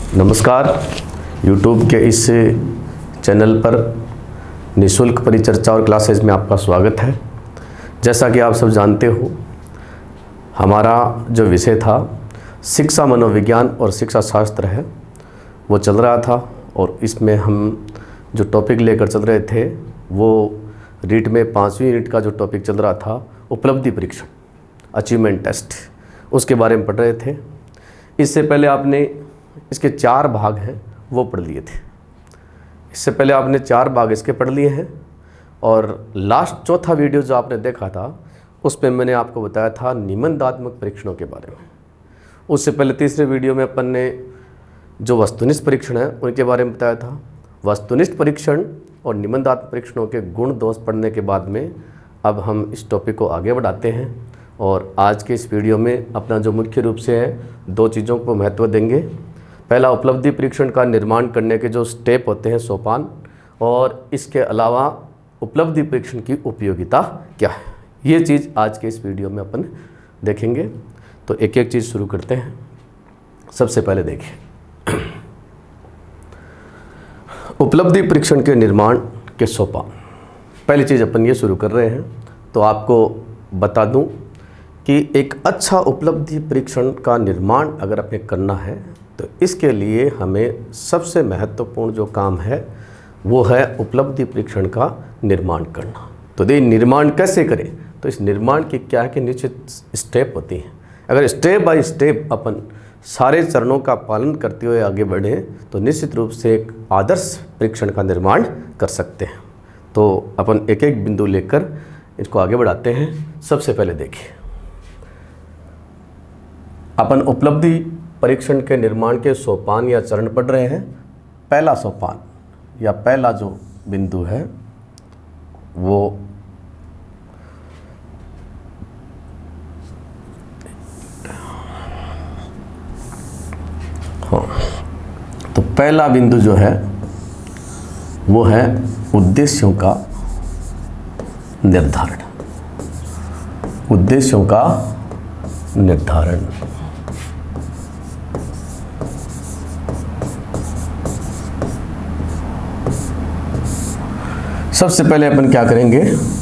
नमस्कार। YouTube के इस चैनल पर निःशुल्क परिचर्चा और क्लासेज में आपका स्वागत है। जैसा कि आप सब जानते हो, हमारा जो विषय था शिक्षा मनोविज्ञान और शिक्षा शास्त्र है वो चल रहा था, और इसमें हम जो टॉपिक लेकर चल रहे थे वो रीट में 5वीं यूनिट का जो टॉपिक चल रहा था उपलब्धि परीक्षण, अचीवमेंट टेस्ट, उसके बारे में पढ़ रहे थे। इससे पहले आपने इसके 4 भाग हैं वो पढ़ लिए थे। इससे पहले आपने 4 भाग इसके पढ़ लिए हैं, और लास्ट चौथा वीडियो जो आपने देखा था उसमें मैंने आपको बताया था निबंधात्मक परीक्षणों के बारे में। उससे पहले तीसरे वीडियो में अपन ने जो वस्तुनिष्ठ परीक्षण है उनके बारे में बताया था। वस्तुनिष्ठ परीक्षण और निबंधात्मक परीक्षणों के गुण दोष पढ़ने के बाद में अब हम इस टॉपिक को आगे बढ़ाते हैं, और आज के इस वीडियो में अपना जो मुख्य रूप से है 2 चीज़ों को महत्व देंगे। पहला, उपलब्धि परीक्षण का निर्माण करने के जो स्टेप होते हैं, सोपान, और इसके अलावा उपलब्धि परीक्षण की उपयोगिता क्या है, ये चीज़ आज के इस वीडियो में अपन देखेंगे। तो एक एक चीज़ शुरू करते हैं। सबसे पहले देखिए, उपलब्धि परीक्षण के निर्माण के सोपान। पहली चीज़ अपन ये शुरू कर रहे हैं, तो आपको बता दूं कि एक अच्छा उपलब्धि परीक्षण का निर्माण अगर हमें करना है तो इसके लिए हमें सबसे महत्वपूर्ण जो काम है वो है उपलब्धि परीक्षण का निर्माण करना। तो ये निर्माण कैसे करें, तो इस निर्माण की क्या है कि निश्चित स्टेप होती हैं। अगर स्टेप बाय स्टेप अपन सारे चरणों का पालन करते हुए आगे बढ़ें तो निश्चित रूप से एक आदर्श परीक्षण का निर्माण कर सकते हैं। तो अपन एक एक बिंदु लेकर इसको आगे बढ़ाते हैं। सबसे पहले देखिए, अपन उपलब्धि परीक्षण के निर्माण के सोपान या चरण पढ़ रहे हैं। पहला सोपान या पहला जो बिंदु है वो तो पहला बिंदु जो है वो है उद्देश्यों का निर्धारण। उद्देश्यों का निर्धारण। सबसे पहले अपन क्या करेंगे,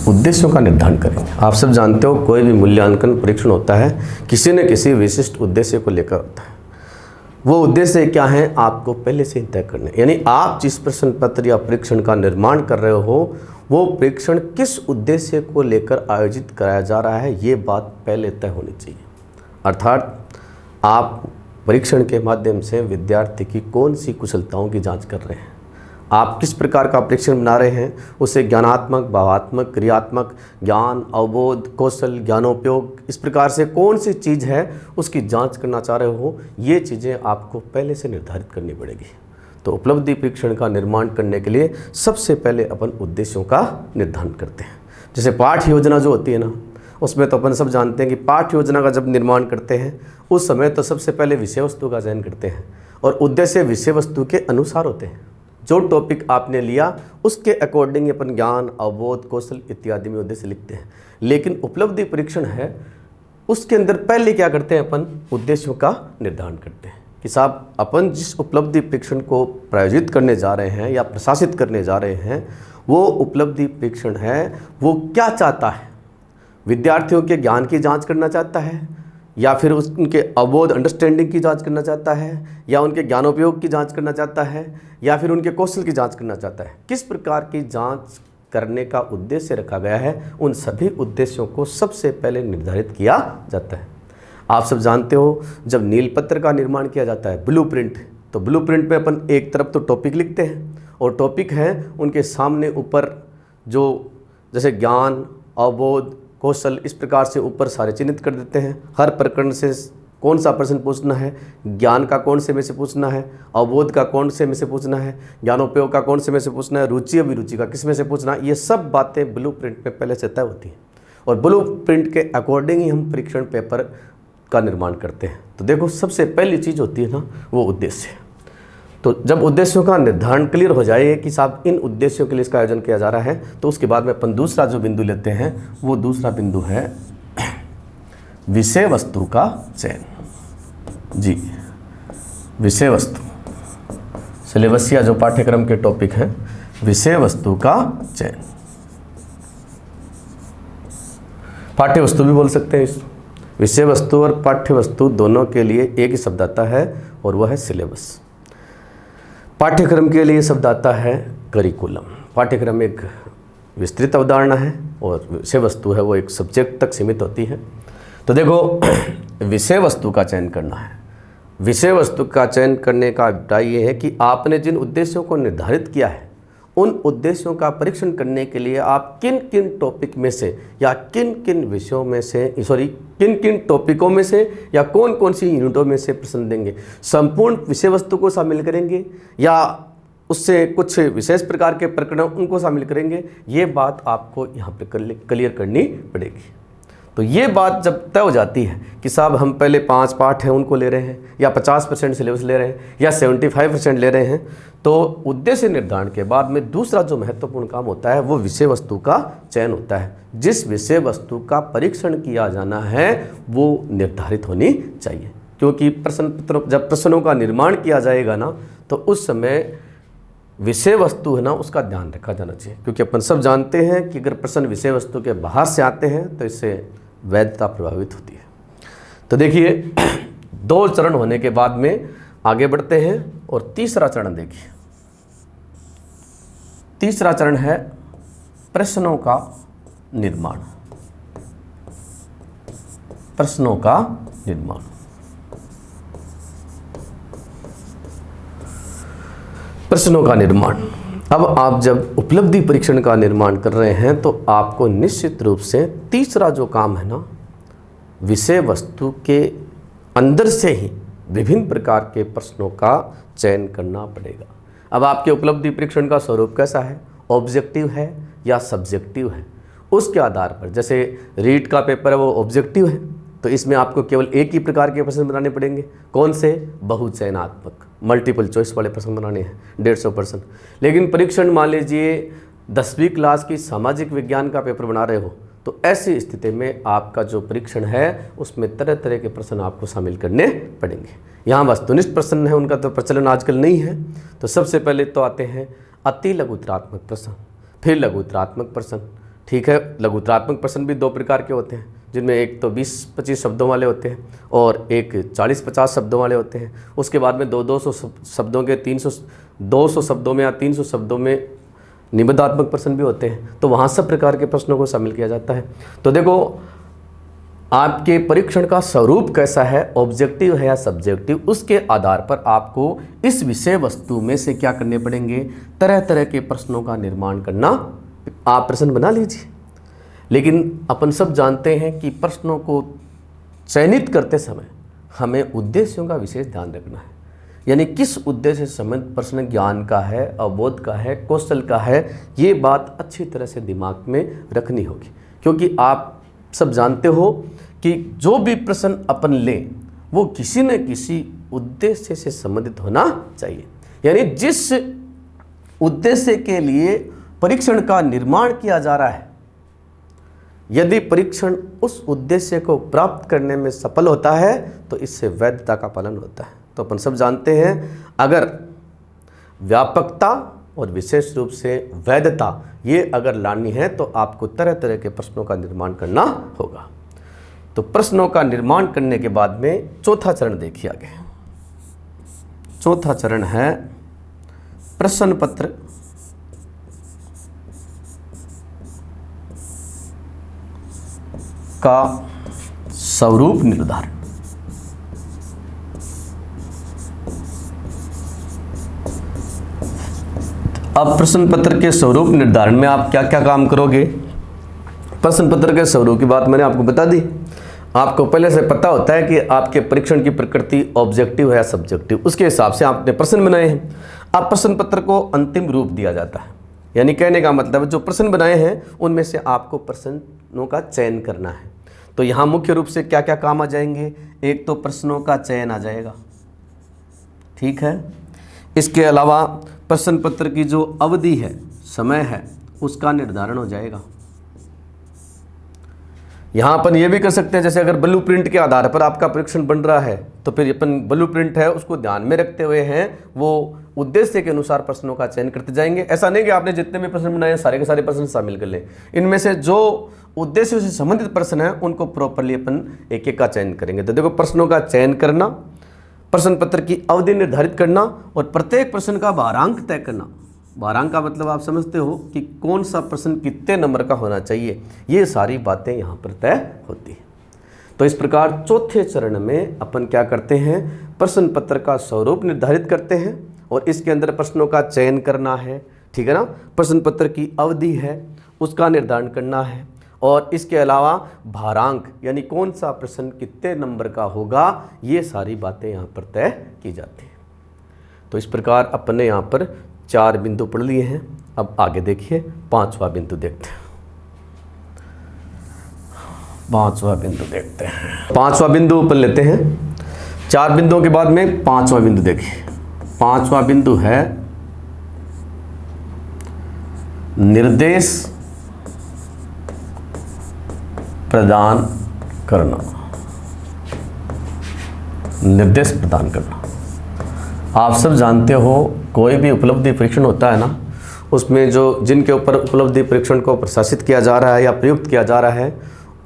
उद्देश्यों का निर्धारण करेंगे। आप सब जानते हो कोई भी मूल्यांकन परीक्षण होता है किसी न किसी विशिष्ट उद्देश्य को लेकर होता है। वो उद्देश्य क्या है आपको पहले से ही तय करने, यानी आप जिस प्रश्न पत्र या परीक्षण का निर्माण कर रहे हो वो परीक्षण किस उद्देश्य को लेकर आयोजित कराया जा रहा है, ये बात पहले तय होनी चाहिए। अर्थात आप परीक्षण के माध्यम से विद्यार्थी की कौन सी कुशलताओं की जाँच कर रहे हैं, आप किस प्रकार का परीक्षण बना रहे हैं, उसे ज्ञानात्मक, भावात्मक, क्रियात्मक, ज्ञान, अवबोध, कौशल, ज्ञानोपयोग, इस प्रकार से कौन सी चीज़ है उसकी जांच करना चाह रहे हो, ये चीज़ें आपको पहले से निर्धारित करनी पड़ेगी। तो उपलब्धि परीक्षण का निर्माण करने के लिए सबसे पहले अपन उद्देश्यों का निर्धारण करते हैं। जैसे पाठ योजना जो होती है ना, उसमें तो अपन सब जानते हैं कि पाठ योजना का जब निर्माण करते हैं उस समय तो सबसे पहले विषय वस्तु का चयन करते हैं, और उद्देश्य विषय वस्तु के अनुसार होते हैं। जो टॉपिक आपने लिया उसके अकॉर्डिंग अपन ज्ञान, अवबोध, कौशल इत्यादि में उद्देश्य लिखते हैं। लेकिन उपलब्धि परीक्षण है उसके अंदर पहले क्या करते हैं, अपन उद्देश्यों का निर्धारण करते हैं कि साहब अपन जिस उपलब्धि परीक्षण को प्रायोजित करने जा रहे हैं या प्रशासित करने जा रहे हैं वो उपलब्धि परीक्षण है वो क्या चाहता है। विद्यार्थियों के ज्ञान की जाँच करना चाहता है, या फिर उनके अवबोध अंडरस्टैंडिंग की जांच करना चाहता है, या उनके ज्ञानोपयोग की जांच करना चाहता है, या फिर उनके कौशल की जांच करना चाहता है। किस प्रकार की जांच करने का उद्देश्य रखा गया है, उन सभी उद्देश्यों को सबसे पहले निर्धारित किया जाता है। आप सब जानते हो जब नीलपत्र का निर्माण किया जाता है, ब्लूप्रिंट, तो ब्लूप्रिंट में अपन एक तरफ तो टॉपिक लिखते हैं, और टॉपिक हैं उनके सामने ऊपर जो जैसे ज्ञान, अवबोध, कौशल, इस प्रकार से ऊपर सारे चिन्हित कर देते हैं। हर प्रकरण से कौन सा प्रश्न पूछना है, ज्ञान का कौन से में से पूछना है, अवबोध का कौन से में से पूछना है, ज्ञानोपयोग का कौन से में से पूछना है, रुचि अभिरुचि का किस में से पूछना है, ये सब बातें ब्लूप्रिंट में पहले से तय होती हैं, और ब्लूप्रिंट के अकॉर्डिंग ही हम परीक्षण पेपर का निर्माण करते हैं। तो देखो सबसे पहली चीज़ होती है ना वो उद्देश्य। तो जब उद्देश्यों का निर्धारण क्लियर हो जाए कि साहब इन उद्देश्यों के लिए इसका आयोजन किया जा रहा है, तो उसके बाद में अपन दूसरा जो बिंदु लेते हैं वो दूसरा बिंदु है विषय वस्तु का चयन। जी, विषय वस्तु। सिलेबस या जो पाठ्यक्रम के टॉपिक हैं, विषय वस्तु का चयन। पाठ्य वस्तु भी बोल सकते हैं इस विषय वस्तु और पाठ्य वस्तु दोनों के लिए एक ही शब्द आता है और वह है सिलेबस। पाठ्यक्रम के लिए शब्द आता है करिकुलम। पाठ्यक्रम एक विस्तृत अवधारणा है और विषय वस्तु है वो एक सब्जेक्ट तक सीमित होती है। तो देखो, विषय वस्तु का चयन करना है। विषय वस्तु का चयन करने का अभिप्राय ये है कि आपने जिन उद्देश्यों को निर्धारित किया है उन उद्देश्यों का परीक्षण करने के लिए आप किन किन टॉपिक में से या किन किन विषयों में से किन किन टॉपिकों में से या कौन कौन सी यूनिटों में से प्रश्न देंगे। संपूर्ण विषय वस्तु को शामिल करेंगे या उससे कुछ विशेष प्रकार के प्रकरण उनको शामिल करेंगे, ये बात आपको यहाँ पर क्लियर करनी पड़ेगी। तो ये बात जब तय हो जाती है कि साहब हम पहले 5 पाठ हैं उनको ले रहे हैं या 50% सिलेबस ले रहे हैं या 75% ले रहे हैं, तो उद्देश्य निर्धारण के बाद में दूसरा जो महत्वपूर्ण काम होता है वो विषय वस्तु का चयन होता है। जिस विषय वस्तु का परीक्षण किया जाना है वो निर्धारित होनी चाहिए, क्योंकि प्रश्न पत्र जब प्रश्नों का निर्माण किया जाएगा ना तो उस समय विषय वस्तु है ना उसका ध्यान रखा जाना चाहिए, क्योंकि अपन सब जानते हैं कि अगर प्रश्न विषय वस्तु के बाहर से आते हैं तो इससे वैधता प्रभावित होती है। तो देखिए, 2 चरण होने के बाद में आगे बढ़ते हैं और तीसरा चरण देखिए। तीसरा चरण है प्रश्नों का निर्माण। प्रश्नों का निर्माण। प्रश्नों का निर्माण। अब आप जब उपलब्धि परीक्षण का निर्माण कर रहे हैं तो आपको निश्चित रूप से तीसरा जो काम है ना, विषय वस्तु के अंदर से ही विभिन्न प्रकार के प्रश्नों का चयन करना पड़ेगा। अब आपके उपलब्धि परीक्षण का स्वरूप कैसा है, ऑब्जेक्टिव है या सब्जेक्टिव है, उसके आधार पर, जैसे रीट का पेपर है वो ऑब्जेक्टिव है तो इसमें आपको केवल एक ही प्रकार के प्रश्न बनाने पड़ेंगे। कौन से? बहुचयनात्मक, मल्टीपल चॉइस वाले प्रश्न बनाने हैं 150 प्रश्न। लेकिन परीक्षण मान लीजिए 10वीं क्लास की सामाजिक विज्ञान का पेपर बना रहे हो तो ऐसी स्थिति में आपका जो परीक्षण है उसमें तरह तरह के प्रश्न आपको शामिल करने पड़ेंगे। यहाँ वस्तुनिष्ठ प्रश्न है, उनका तो प्रचलन आजकल नहीं है। तो सबसे पहले तो आते हैं अति लघुतरात्मक प्रश्न, फिर लघुतरात्मक प्रश्न। ठीक है, लघुतरात्मक प्रश्न भी 2 प्रकार के होते हैं, जिनमें एक तो 20-25 शब्दों वाले होते हैं और एक 40-50 शब्दों वाले होते हैं। उसके बाद में 200 शब्दों के 200 शब्दों में या 300 शब्दों में निबंधात्मक प्रश्न भी होते हैं। तो वहाँ सब प्रकार के प्रश्नों को शामिल किया जाता है। तो देखो, आपके परीक्षण का स्वरूप कैसा है, ऑब्जेक्टिव है या सब्जेक्टिव, उसके आधार पर आपको इस विषय वस्तु में से क्या करने पड़ेंगे, तरह तरह के प्रश्नों का निर्माण करना। आप प्रश्न बना लीजिए, लेकिन अपन सब जानते हैं कि प्रश्नों को चयनित करते समय हमें उद्देश्यों का विशेष ध्यान रखना है। यानी किस उद्देश्य से संबंधित प्रश्न ज्ञान का है, अवबोध का है, कौशल का है, ये बात अच्छी तरह से दिमाग में रखनी होगी। क्योंकि आप सब जानते हो कि जो भी प्रश्न अपन लें वो किसी न किसी उद्देश्य से संबंधित होना चाहिए। यानी जिस उद्देश्य के लिए परीक्षण का निर्माण किया जा रहा है, यदि परीक्षण उस उद्देश्य को प्राप्त करने में सफल होता है तो इससे वैधता का पालन होता है। तो अपन सब जानते हैं, अगर व्यापकता और विशेष रूप से वैधता ये अगर लानी है तो आपको तरह तरह के प्रश्नों का निर्माण करना होगा। तो प्रश्नों का निर्माण करने के बाद में चौथा चरण देखिए आगे। चौथा चरण है प्रश्न पत्र का स्वरूप निर्धारण। अब प्रश्न पत्र के स्वरूप निर्धारण में आप क्या क्या काम करोगे। प्रश्न पत्र के स्वरूप की बात मैंने आपको बता दी। आपको पहले से पता होता है कि आपके परीक्षण की प्रकृति ऑब्जेक्टिव है या सब्जेक्टिव, उसके हिसाब से आपने प्रश्न बनाए हैं। अब प्रश्न पत्र को अंतिम रूप दिया जाता है, यानी कहने का मतलब जो प्रश्न बनाए हैं उनमें से आपको प्रश्नों का चयन करना है। तो यहाँ मुख्य रूप से क्या क्या काम आ जाएंगे, एक तो प्रश्नों का चयन आ जाएगा, ठीक है। इसके अलावा प्रश्न पत्र की जो अवधि है, समय है, उसका निर्धारण हो जाएगा। यहाँ अपन ये भी कर सकते हैं, जैसे अगर ब्लूप्रिंट के आधार पर आपका परीक्षण बन रहा है तो फिर अपन ब्लूप्रिंट है उसको ध्यान में रखते हुए हैं वो उद्देश्य के अनुसार प्रश्नों का चयन करते जाएंगे। ऐसा नहीं कि आपने जितने भी प्रश्न बनाए सारे के सारे प्रश्न शामिल कर लें, इनमें से जो उद्देश्य से संबंधित प्रश्न हैं उनको प्रॉपरली अपन एक एक का चयन करेंगे। तो देखो, प्रश्नों का चयन करना, प्रश्न पत्र की अवधि निर्धारित करना और प्रत्येक प्रश्न का भारांक तय करना। भारांक का मतलब आप समझते हो कि कौन सा प्रश्न कितने नंबर का होना चाहिए, ये सारी बातें यहाँ पर तय होती है। तो इस प्रकार चौथे चरण में अपन क्या करते हैं, प्रश्न पत्र का स्वरूप निर्धारित करते हैं और इसके अंदर प्रश्नों का चयन करना है, ठीक है ना। प्रश्न पत्र की अवधि है उसका निर्धारण करना है और इसके अलावा भारांक यानी कौन सा प्रश्न कितने नंबर का होगा, ये सारी बातें यहाँ पर तय की जाती हैं। तो इस प्रकार अपन ने यहाँ पर 4 बिंदु पढ़ लिए हैं। अब आगे देखिए 5वां बिंदु देखते हैं। 5वां बिंदु देखते हैं। 5वां बिंदु अपन लेते हैं। 4 बिंदुओं के बाद में 5वां बिंदु देखिए। 5वां बिंदु है निर्देश प्रदान करना। निर्देश प्रदान करना, आप सब जानते हो कोई भी उपलब्धि परीक्षण होता है ना, उसमें जो जिनके ऊपर उपलब्धि परीक्षण को प्रशासित किया जा रहा है या प्रयुक्त किया जा रहा है,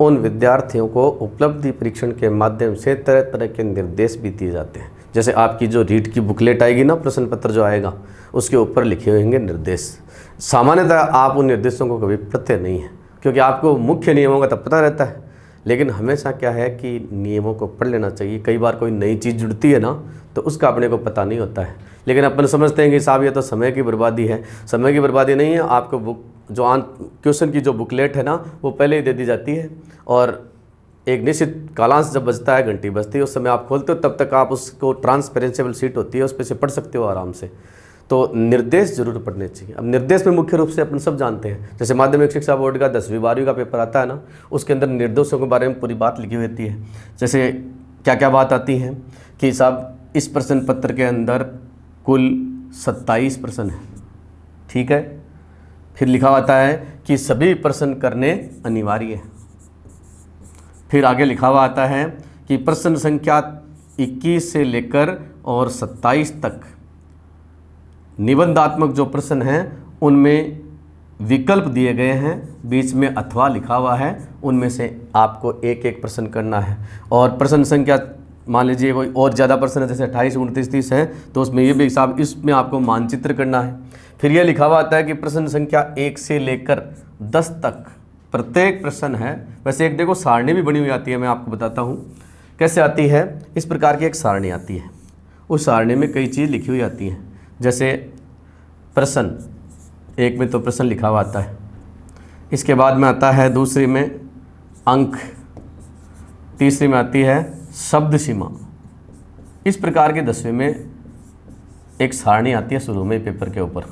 उन विद्यार्थियों को उपलब्धि परीक्षण के माध्यम से तरह तरह के निर्देश भी दिए जाते हैं। जैसे आपकी जो रीट की बुकलेट आएगी ना, प्रश्न पत्र जो आएगा, उसके ऊपर लिखे हुए होंगे निर्देश। सामान्यतः आप उन निर्देशों को कभी पढ़ते नहीं हैं क्योंकि आपको मुख्य नियमों का तब पता रहता है, लेकिन हमेशा क्या है कि नियमों को पढ़ लेना चाहिए। कई बार कोई नई चीज़ जुड़ती है ना, तो उसका अपने को पता नहीं होता है, लेकिन अपन समझते हैं कि साहब ये तो समय की बर्बादी है। समय की बर्बादी नहीं है, आपको बुक जो क्वेश्चन की जो बुकलेट है ना, वो पहले ही दे दी जाती है और एक निश्चित कालांश जब बजता है, घंटी बजती है, उस समय आप खोलते हो, तब तक आप उसको ट्रांसपेरेंसेबल शीट होती है, उस पर से पढ़ सकते हो आराम से। तो निर्देश जरूर पढ़ने चाहिए। अब निर्देश में मुख्य रूप से अपन सब जानते हैं, जैसे माध्यमिक शिक्षा बोर्ड का 10वीं 12वीं का पेपर आता है ना, उसके अंदर निर्देशों के बारे में पूरी बात लिखी होती है। जैसे क्या क्या बात आती है कि साहब इस प्रश्न पत्र के अंदर कुल 27 प्रश्न है, ठीक है। फिर लिखा होता है कि सभी प्रश्न करने अनिवार्य है। फिर आगे लिखा हुआ आता है कि प्रश्न संख्या 21 से लेकर और 27 तक निबंधात्मक जो प्रश्न हैं उनमें विकल्प दिए गए हैं, बीच में अथवा लिखा हुआ है, उनमें से आपको एक एक प्रश्न करना है। और प्रश्न संख्या मान लीजिए कोई और ज़्यादा प्रश्न है, जैसे 28, 29, 30 है, तो उसमें ये भी हिसाब, इसमें आपको मानचित्र करना है। फिर यह लिखा हुआ आता है कि प्रश्न संख्या 1 से लेकर 10 तक प्रत्येक प्रश्न है। वैसे एक देखो सारणी भी बनी हुई आती है, मैं आपको बताता हूँ कैसे आती है। इस प्रकार की एक सारणी आती है, उस सारणी में कई चीज़ लिखी हुई आती हैं। जैसे प्रश्न 1 में तो प्रश्न लिखा हुआ आता है, इसके बाद में आता है दूसरी में अंक, तीसरी में आती है शब्द सीमा। इस प्रकार के 10वें में एक सारणी आती है शुरू में पेपर के ऊपर,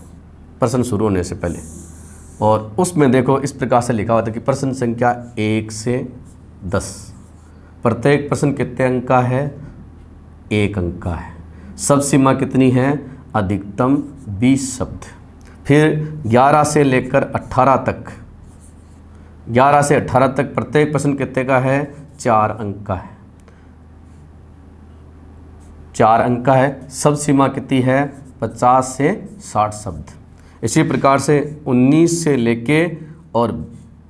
प्रश्न शुरू होने से पहले, और उसमें देखो इस प्रकार से लिखा हुआ था कि प्रश्न संख्या 1 से 10, प्रत्येक प्रश्न कितने अंक का है, 1 अंक का है। शब्द सीमा कितनी है, अधिकतम 20 शब्द। फिर 11 से लेकर 18 तक, 11 से 18 तक प्रत्येक प्रश्न कितने का है, 4 अंक का है, 4 अंक का है। शब्द सीमा कितनी है, 50 से 60 शब्द। इसी प्रकार से 19 से लेके और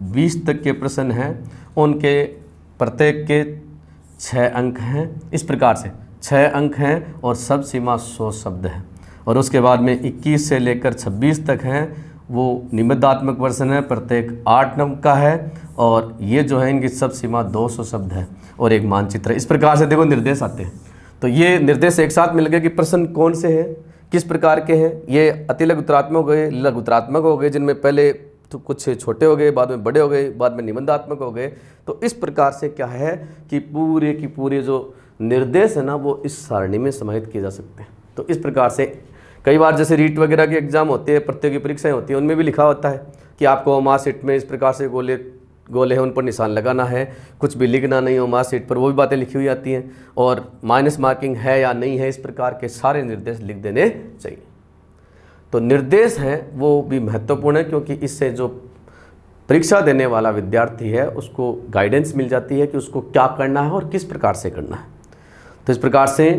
20 तक के प्रश्न हैं, उनके प्रत्येक के 6 अंक हैं। इस प्रकार से 6 अंक हैं और शब्द सीमा 100 शब्द है। और उसके बाद में 21 से लेकर 26 तक हैं, वो निबंधात्मक प्रश्न है, प्रत्येक 8 अंक का है, और ये जो है इनकी शब्द सीमा 200 शब्द है और एक मानचित्र। इस प्रकार से देखो निर्देश आते हैं। तो ये निर्देश एक साथ मिल गए कि प्रश्न कौन से हैं, किस प्रकार के हैं। ये अति लघुतरात्मक हो गए, लघुतरात्मक हो गए, जिनमें पहले तो कुछ छोटे हो गए, बाद में बड़े हो गए, बाद में निबंधात्मक हो गए। तो इस प्रकार से क्या है कि पूरे की पूरे जो निर्देश है ना, वो इस सारणी में समाहित किए जा सकते हैं। तो इस प्रकार से कई बार जैसे रीट वगैरह के एग्जाम होते हैं, प्रतियोगी परीक्षाएं होती हैं, उनमें भी लिखा होता है कि आपको मार्कशीट में इस प्रकार से गोले हैं, उन पर निशान लगाना है, कुछ भी लिखना नहीं हो मार्कशीट पर, वो भी बातें लिखी हुई आती हैं। और माइनस मार्किंग है या नहीं है, इस प्रकार के सारे निर्देश लिख देने चाहिए। तो निर्देश हैं वो भी महत्वपूर्ण है, क्योंकि इससे जो परीक्षा देने वाला विद्यार्थी है उसको गाइडेंस मिल जाती है कि उसको क्या करना है और किस प्रकार से करना है। तो इस प्रकार से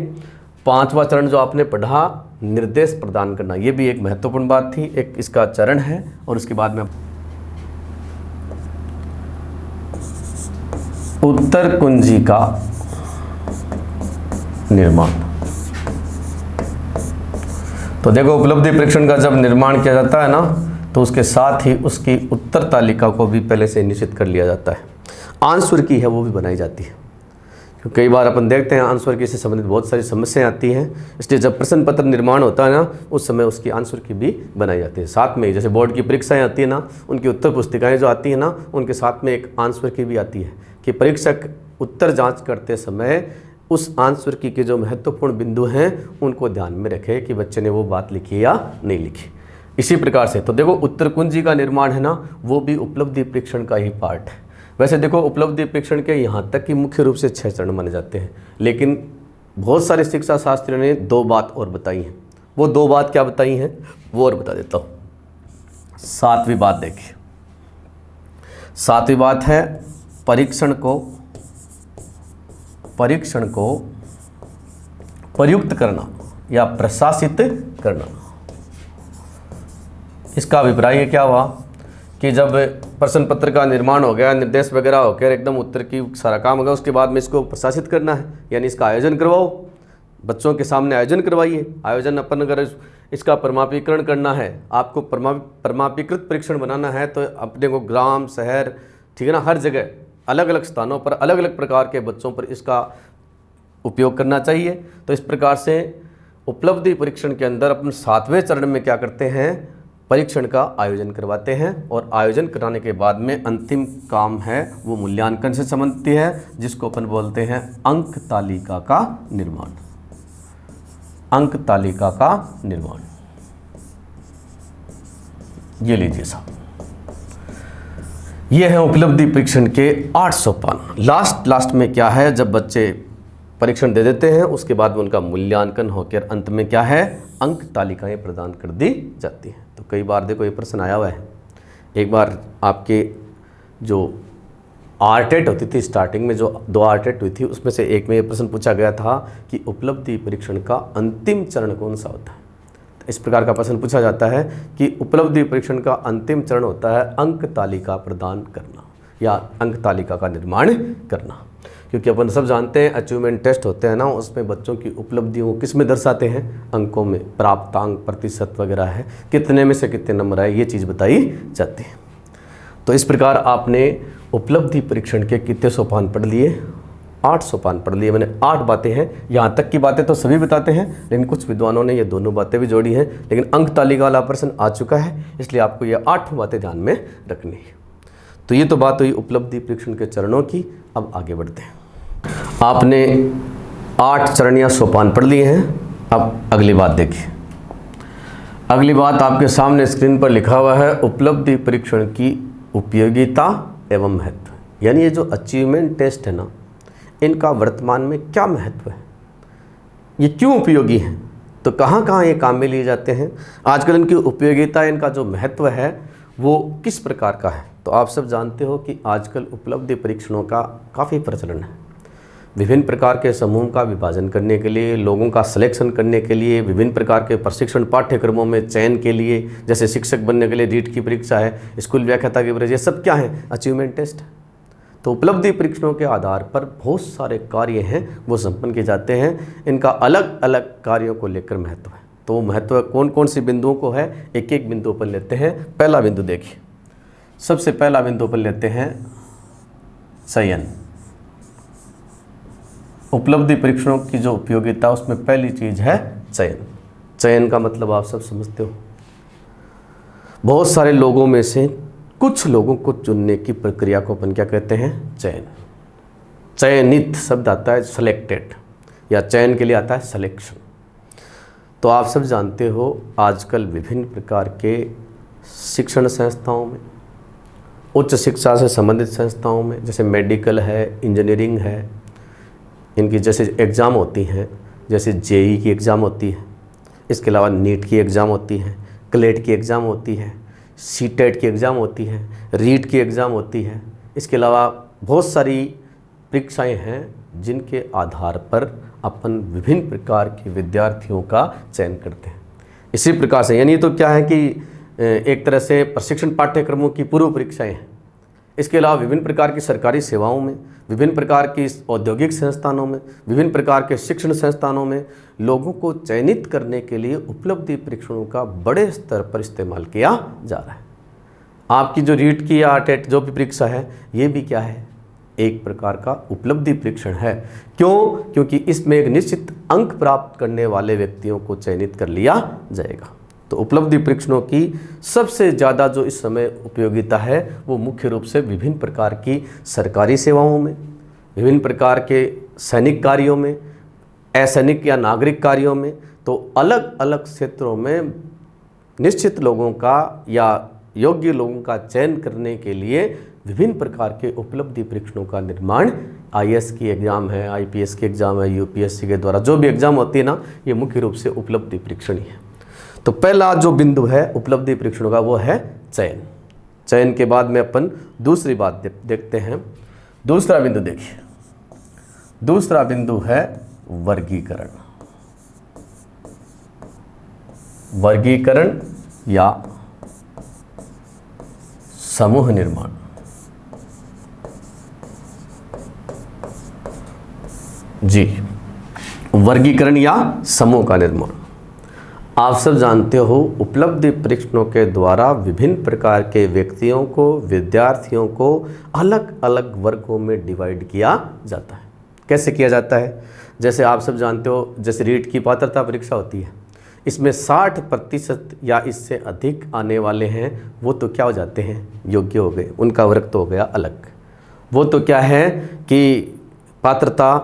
5वां चरण जो आपने पढ़ा, निर्देश प्रदान करना, ये भी एक महत्वपूर्ण बात थी, एक इसका चरण है। और उसके बाद में उत्तर कुंजी का निर्माण। तो देखो, उपलब्धि परीक्षण का जब निर्माण किया जाता है ना, तो उसके साथ ही उसकी उत्तर तालिका को भी पहले से निश्चित कर लिया जाता है। आंसर की है वो भी बनाई जाती है, क्योंकि कई बार अपन देखते हैं आंसर की से संबंधित बहुत सारी समस्याएं आती हैं, इसलिए जब प्रश्न पत्र निर्माण होता है ना, उस समय उसकी आंसर की भी बनाई जाती है। साथ में जैसे बोर्ड की परीक्षाएं आती है ना, उनकी उत्तर पुस्तिकाएं जो आती है ना, उनके साथ में एक आंसर की भी आती है कि परीक्षक उत्तर जाँच करते समय उस आंसर की के जो महत्वपूर्ण बिंदु हैं उनको ध्यान में रखे कि बच्चे ने वो बात लिखी या नहीं लिखी। इसी प्रकार से तो देखो, उत्तर कुंजी का निर्माण है ना, वो भी उपलब्धि परीक्षण का ही पार्ट है। वैसे देखो, उपलब्धि परीक्षण के यहाँ तक कि मुख्य रूप से 6 चरण माने जाते हैं, लेकिन बहुत सारे शिक्षा शास्त्रियों ने 2 बात और बताई हैं। वो 2 बात क्या बताई हैं वो और बता देता हूँ। 7वीं बात देखिए, 7वीं बात है परीक्षण को प्रयुक्त करना या प्रशासित करना। इसका अभिप्राय क्या हुआ कि जब प्रश्न पत्र का निर्माण हो गया, निर्देश वगैरह हो गया, एकदम उत्तर की सारा काम हो गया, उसके बाद में इसको प्रशासित करना है, यानी इसका आयोजन करवाओ, बच्चों के सामने आयोजन करवाइए। आयोजन अपन अगर इसका प्रमापीकरण करना है, आपको प्रमापीकृत परीक्षण बनाना है, तो अपने को ग्राम, शहर, ठीक है ना, हर जगह अलग अलग स्थानों पर अलग अलग प्रकार के बच्चों पर इसका उपयोग करना चाहिए। तो इस प्रकार से उपलब्धि परीक्षण के अंदर अपन 7वें चरण में क्या करते हैं, परीक्षण का आयोजन करवाते हैं, और आयोजन कराने के बाद में अंतिम काम है वो मूल्यांकन से संबंधित है, जिसको अपन बोलते हैं अंक तालिका का निर्माण। अंक तालिका का निर्माण, ये लीजिए साहब, ये है उपलब्धि परीक्षण के 8 सोपान। लास्ट में क्या है, जब बच्चे परीक्षण दे देते हैं उसके बाद में उनका मूल्यांकन होकर अंत में क्या है, अंक तालिकाएं प्रदान कर दी जाती हैं। तो कई बार देखो ये प्रश्न आया हुआ है, एक बार आपके जो आरटेट होती थी, स्टार्टिंग में जो 2 आरटेट हुई थी, उसमें से एक में ये प्रश्न पूछा गया था कि उपलब्धि परीक्षण का अंतिम चरण कौन सा होता है। तो इस प्रकार का प्रश्न पूछा जाता है कि उपलब्धि परीक्षण का अंतिम चरण होता है अंक तालिका प्रदान करना या अंक तालिका का निर्माण करना। क्योंकि अपन सब जानते हैं अचीवमेंट टेस्ट होते हैं ना, उसमें बच्चों की उपलब्धियों को किस में दर्शाते हैं, अंकों में, प्राप्तांक, प्रतिशत वगैरह है, कितने में से कितने नंबर आए, ये चीज़ बताई जाती है। तो इस प्रकार आपने उपलब्धि परीक्षण के कितने सोपान पढ़ लिए, 8 सोपान पढ़ लिए। मैंने 8 बातें हैं, यहाँ तक की बातें तो सभी बताते हैं, लेकिन कुछ विद्वानों ने ये दोनों बातें भी जोड़ी हैं। लेकिन अंक तालिका वाला प्रश्न आ चुका है, इसलिए आपको ये 8 बातें ध्यान में रखनी है। तो ये तो बात हुई उपलब्धि परीक्षण के चरणों की। अब आगे बढ़ते हैं। आपने 8 चरण या सोपान पढ़ लिए हैं। अब अगली बात देखिए। अगली बात आपके सामने स्क्रीन पर लिखा हुआ है, उपलब्धि परीक्षण की उपयोगिता एवं महत्व। यानी ये जो अचीवमेंट टेस्ट है ना, इनका वर्तमान में क्या महत्व है, ये क्यों उपयोगी हैं, तो कहाँ कहाँ ये काम में लिए जाते हैं, आजकल इनकी उपयोगिता, इनका जो महत्व है वो किस प्रकार का है। तो आप सब जानते हो कि आजकल उपलब्धि परीक्षणों का काफ़ी प्रचलन है। विभिन्न प्रकार के समूह का विभाजन करने के लिए, लोगों का सिलेक्शन करने के लिए, विभिन्न प्रकार के प्रशिक्षण पाठ्यक्रमों में चयन के लिए, जैसे शिक्षक बनने के लिए रीट की परीक्षा है, स्कूल व्याख्याता की परीक्षा, ये सब क्या है, अचीवमेंट टेस्ट। तो उपलब्धि परीक्षणों के आधार पर बहुत सारे कार्य हैं वो संपन्न किए जाते हैं। इनका अलग अलग कार्यों को लेकर महत्व है। तो महत्व कौन कौन सी बिंदुओं को है, एक एक बिंदु पर लेते हैं। पहला बिंदु देखिए, सबसे पहला बिंदु पर लेते हैं चयन। उपलब्धि परीक्षणों की जो उपयोगिता, उसमें पहली चीज़ है चयन। चयन का मतलब आप सब समझते हो, बहुत सारे लोगों में से कुछ लोगों को चुनने की प्रक्रिया को अपन क्या कहते हैं, चयन। चयनित शब्द आता है सेलेक्टेड, या चयन के लिए आता है सिलेक्शन। तो आप सब जानते हो आजकल विभिन्न प्रकार के शिक्षण संस्थाओं में, उच्च शिक्षा से संबंधित संस्थाओं में, जैसे मेडिकल है, इंजीनियरिंग है, इनकी जैसे एग्ज़ाम होती हैं, जैसे जेई की एग्ज़ाम होती है, इसके अलावा नीट की एग्ज़ाम होती है, क्लेट की एग्ज़ाम होती है, सीटेट की एग्ज़ाम होती है, रीट की एग्ज़ाम होती है। इसके अलावा बहुत सारी परीक्षाएं हैं जिनके आधार पर अपन विभिन्न प्रकार के विद्यार्थियों का चयन करते हैं। इसी प्रकार से यानी तो क्या है कि एक तरह से प्रशिक्षण पाठ्यक्रमों की पूर्व परीक्षाएं हैं। इसके अलावा विभिन्न प्रकार की सरकारी सेवाओं में, विभिन्न प्रकार की औद्योगिक संस्थानों में, विभिन्न प्रकार के शिक्षण संस्थानों में लोगों को चयनित करने के लिए उपलब्धि परीक्षणों का बड़े स्तर पर इस्तेमाल किया जा रहा है। आपकी जो रीट की या टेट जो भी परीक्षा है, ये भी क्या है, एक प्रकार का उपलब्धि परीक्षण है। क्यों? क्योंकि इसमें एक निश्चित अंक प्राप्त करने वाले व्यक्तियों को चयनित कर लिया जाएगा। तो उपलब्धि परीक्षणों की सबसे ज़्यादा जो इस समय उपयोगिता है वो मुख्य रूप से विभिन्न प्रकार की सरकारी सेवाओं में, विभिन्न प्रकार के सैनिक कार्यों में, असैनिक या नागरिक कार्यों में, तो अलग अलग क्षेत्रों में निश्चित लोगों का या योग्य लोगों का चयन करने के लिए विभिन्न प्रकार के उपलब्धि परीक्षणों का निर्माण, आईएएस की एग्ज़ाम है, आईपीएस की एग्ज़ाम है, यूपीएससी के द्वारा जो भी एग्ज़ाम होती है ना, ये मुख्य रूप से उपलब्धि परीक्षण ही है। तो पहला जो बिंदु है उपलब्धि परीक्षणों का वो है चयन। चयन के बाद में अपन दूसरी बात देखते हैं। दूसरा बिंदु देखिए, दूसरा बिंदु है वर्गीकरण। वर्गीकरण या समूह निर्माण। जी, वर्गीकरण या समूह का निर्माण। आप सब जानते हो उपलब्धि परीक्षणों के द्वारा विभिन्न प्रकार के व्यक्तियों को, विद्यार्थियों को अलग अलग वर्गों में डिवाइड किया जाता है। कैसे किया जाता है? जैसे आप सब जानते हो, जैसे रीट की पात्रता परीक्षा होती है, इसमें 60% या इससे अधिक आने वाले हैं वो तो क्या हो जाते हैं, योग्य हो गए, उनका वर्ग तो हो गया अलग। वो तो क्या है कि पात्रता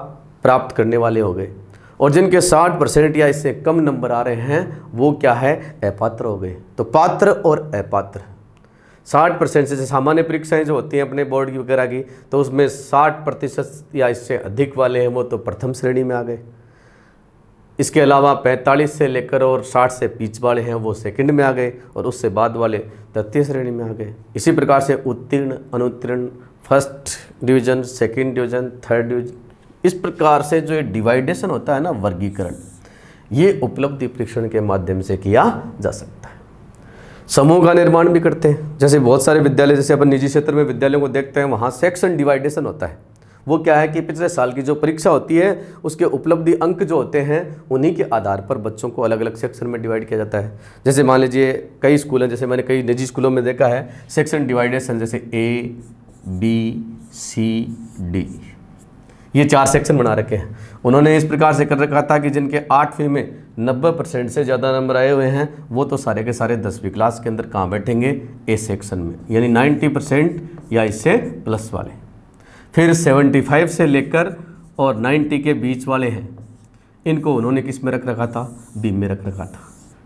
प्राप्त करने वाले हो गए। और जिनके 60% या इससे कम नंबर आ रहे हैं वो क्या है, अपात्र हो गए। तो पात्र और अपात्र 60% से सामान्य परीक्षाएं जो होती हैं अपने बोर्ड की वगैरह की, तो उसमें 60% या इससे अधिक वाले हैं वो तो प्रथम श्रेणी में आ गए। इसके अलावा 45 से लेकर और 60 से बीच वाले हैं वो सेकंड में आ गए, और उससे बाद वाले तृतीय श्रेणी में आ गए। इसी प्रकार से उत्तीर्ण, अनुत्तीर्ण, first division, second division, third division, इस प्रकार से जो डिवाइडेशन होता है ना, वर्गीकरण, ये उपलब्धि परीक्षण के माध्यम से किया जा सकता है। समूह का निर्माण भी करते हैं। जैसे बहुत सारे विद्यालय, जैसे अपन निजी क्षेत्र में विद्यालयों को देखते हैं, वहाँ सेक्शन डिवाइडेशन होता है। वो क्या है कि पिछले साल की जो परीक्षा होती है उसके उपलब्धि अंक जो होते हैं उन्हीं के आधार पर बच्चों को अलग अलग सेक्शन में डिवाइड किया जाता है। जैसे मान लीजिए कई स्कूल हैं, जैसे मैंने कई निजी स्कूलों में देखा है सेक्शन डिवाइडेशन, जैसे A, B, C, D, ये 4 सेक्शन बना रखे हैं। उन्होंने इस प्रकार से कर रखा था कि जिनके 8वीं में 90% से ज़्यादा नंबर आए हुए हैं वो तो सारे के सारे 10वीं क्लास के अंदर कहाँ बैठेंगे, A सेक्शन में, यानी 90% या इससे प्लस वाले। फिर 75 से लेकर और 90 के बीच वाले हैं, इनको उन्होंने किस में रख रखा था, B में रख रखा था।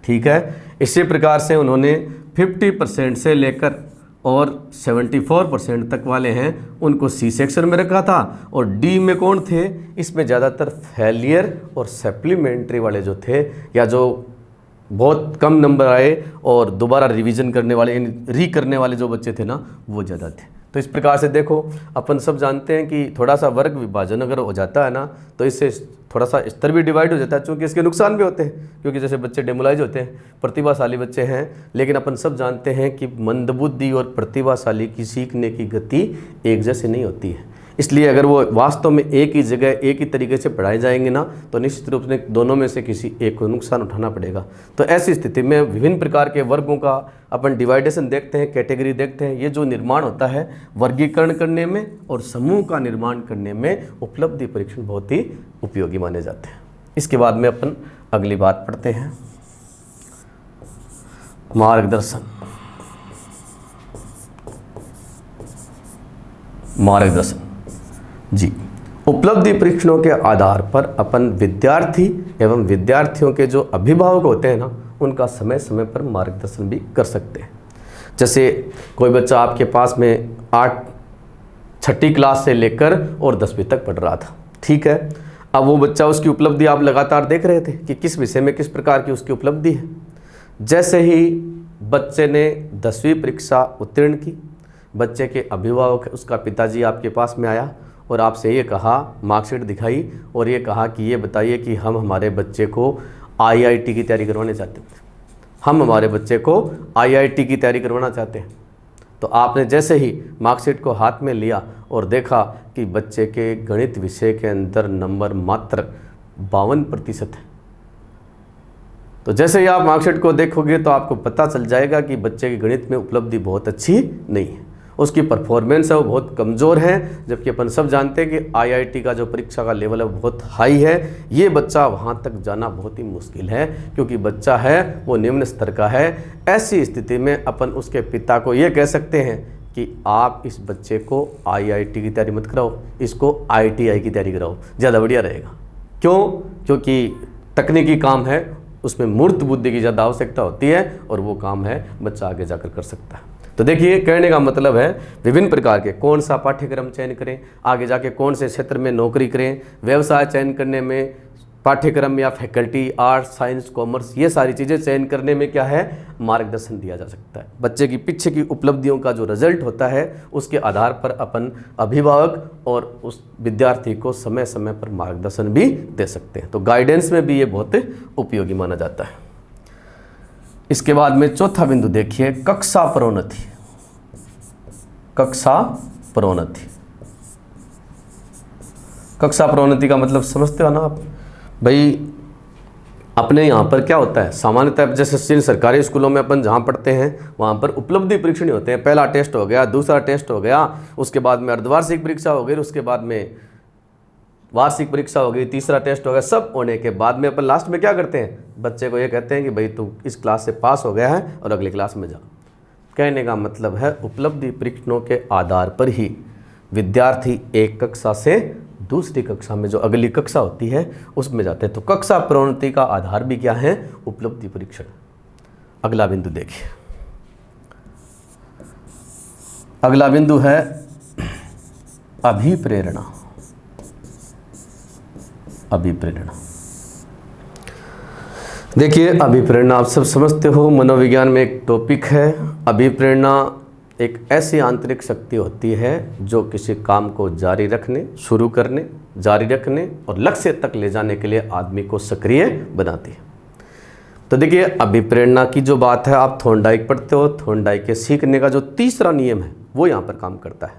ठीक है। इसी प्रकार से उन्होंने 50% से लेकर और 74% तक वाले हैं उनको C सेक्शन में रखा था। और D में कौन थे, इसमें ज़्यादातर फेलियर और सप्लीमेंट्री वाले जो थे, या जो बहुत कम नंबर आए और दोबारा रिवीजन करने वाले, री करने वाले जो बच्चे थे ना, वो ज़्यादा थे। तो इस प्रकार से देखो, अपन सब जानते हैं कि थोड़ा सा वर्ग विभाजन अगर हो जाता है ना, तो इससे थोड़ा सा स्तर भी डिवाइड हो जाता है, क्योंकि इसके नुकसान भी होते हैं। क्योंकि जैसे बच्चे डेमोलाइज होते हैं, प्रतिभाशाली बच्चे हैं, लेकिन अपन सब जानते हैं कि मंदबुद्धि और प्रतिभाशाली की सीखने की गति एक जैसी नहीं होती है। इसलिए अगर वो वास्तव में एक ही जगह एक ही तरीके से पढ़ाए जाएंगे ना, तो निश्चित रूप से दोनों में से किसी एक को नुकसान उठाना पड़ेगा। तो ऐसी स्थिति में विभिन्न प्रकार के वर्गों का अपन डिवाइडेशन देखते हैं, कैटेगरी देखते हैं। ये जो निर्माण होता है वर्गीकरण करने में और समूह का निर्माण करने में उपलब्धि परीक्षण बहुत ही उपयोगी माने जाते हैं। इसके बाद में अपन अगली बात पढ़ते हैं, मार्गदर्शन। मार्गदर्शन जी, उपलब्धि परीक्षणों के आधार पर अपन विद्यार्थी एवं विद्यार्थियों के जो अभिभावक होते हैं ना, उनका समय समय पर मार्गदर्शन भी कर सकते हैं। जैसे कोई बच्चा आपके पास में 6ठी क्लास से लेकर और 10वीं तक पढ़ रहा था, ठीक है। अब वो बच्चा, उसकी उपलब्धि आप लगातार देख रहे थे कि किस विषय में किस प्रकार की उसकी उपलब्धि है। जैसे ही बच्चे ने 10वीं परीक्षा उत्तीर्ण की, बच्चे के अभिभावक, उसका पिताजी आपके पास में आया और आपसे ये कहा, मार्कशीट दिखाई और ये कहा कि ये बताइए कि हम हमारे बच्चे को आईआईटी की तैयारी करवाना चाहते हैं, हम हमारे बच्चे को आईआईटी की तैयारी करवाना चाहते हैं। तो आपने जैसे ही मार्कशीट को हाथ में लिया और देखा कि बच्चे के गणित विषय के अंदर नंबर मात्र 52% है, तो जैसे ही आप मार्कशीट को देखोगे तो आपको पता चल जाएगा कि बच्चे की गणित में उपलब्धि बहुत अच्छी नहीं है, उसकी परफॉर्मेंस है वो बहुत कमज़ोर है। जबकि अपन सब जानते हैं कि आईआईटी का जो परीक्षा का लेवल है वो बहुत हाई है, ये बच्चा वहाँ तक जाना बहुत ही मुश्किल है क्योंकि बच्चा है वो निम्न स्तर का है। ऐसी स्थिति में अपन उसके पिता को ये कह सकते हैं कि आप इस बच्चे को आईआईटी की तैयारी मत कराओ, इसको आईटीआई की तैयारी कराओ, ज़्यादा बढ़िया रहेगा। क्यों? क्योंकि तकनीकी काम है, उसमें मूर्त बुद्धि की ज़्यादा आवश्यकता होती है और वो काम है बच्चा आगे जाकर कर सकता है। तो देखिए, कहने का मतलब है विभिन्न प्रकार के कौन सा पाठ्यक्रम चयन करें, आगे जाके कौन से क्षेत्र में नौकरी करें, व्यवसाय चयन करने में पाठ्यक्रम या फैकल्टी, आर्ट्स, साइंस, कॉमर्स, ये सारी चीज़ें चयन करने में क्या है, मार्गदर्शन दिया जा सकता है। बच्चे की पीछे की उपलब्धियों का जो रिजल्ट होता है उसके आधार पर अपन अभिभावक और उस विद्यार्थी को समय समय पर मार्गदर्शन भी दे सकते हैं। तो गाइडेंस में भी ये बहुत उपयोगी माना जाता है। इसके बाद में चौथा बिंदु देखिए, कक्षा प्रोन्नति। कक्षा प्रोन्नति, कक्षा प्रोन्नति का मतलब समझते हो ना आप भाई? अपने यहाँ पर क्या होता है, सामान्यतः जैसे सरकारी स्कूलों में अपन जहाँ पढ़ते हैं वहाँ पर उपलब्धि परीक्षण ही होते हैं। पहला टेस्ट हो गया, दूसरा टेस्ट हो गया, उसके बाद में अर्धवार्षिक परीक्षा हो गई, उसके बाद में वार्षिक परीक्षा हो गई, तीसरा टेस्ट हो गया। सब होने के बाद में अपन लास्ट में क्या करते हैं, बच्चे को ये कहते हैं कि भाई तू इस क्लास से पास हो गया है और अगली क्लास में जा। कहने का मतलब है उपलब्धि परीक्षणों के आधार पर ही विद्यार्थी एक कक्षा से दूसरी कक्षा में जो अगली कक्षा होती है उसमें जाते हैं। तो कक्षा प्रोन्नति का आधार भी क्या है, उपलब्धि परीक्षण। अगला बिंदु देखिए, अगला बिंदु है अभिप्रेरणा। अभिप्रेरणा देखिए, अभिप्रेरणा आप सब समझते हो, मनोविज्ञान में एक टॉपिक है। अभिप्रेरणा एक ऐसी आंतरिक शक्ति होती है जो किसी काम को जारी रखने, शुरू करने, जारी रखने और लक्ष्य तक ले जाने के लिए आदमी को सक्रिय बनाती है। तो देखिए, अभिप्रेरणा की जो बात है, आप थॉर्नडाइक पढ़ते हो, थॉर्नडाइक के सीखने का जो तीसरा नियम है वो यहाँ पर काम करता है,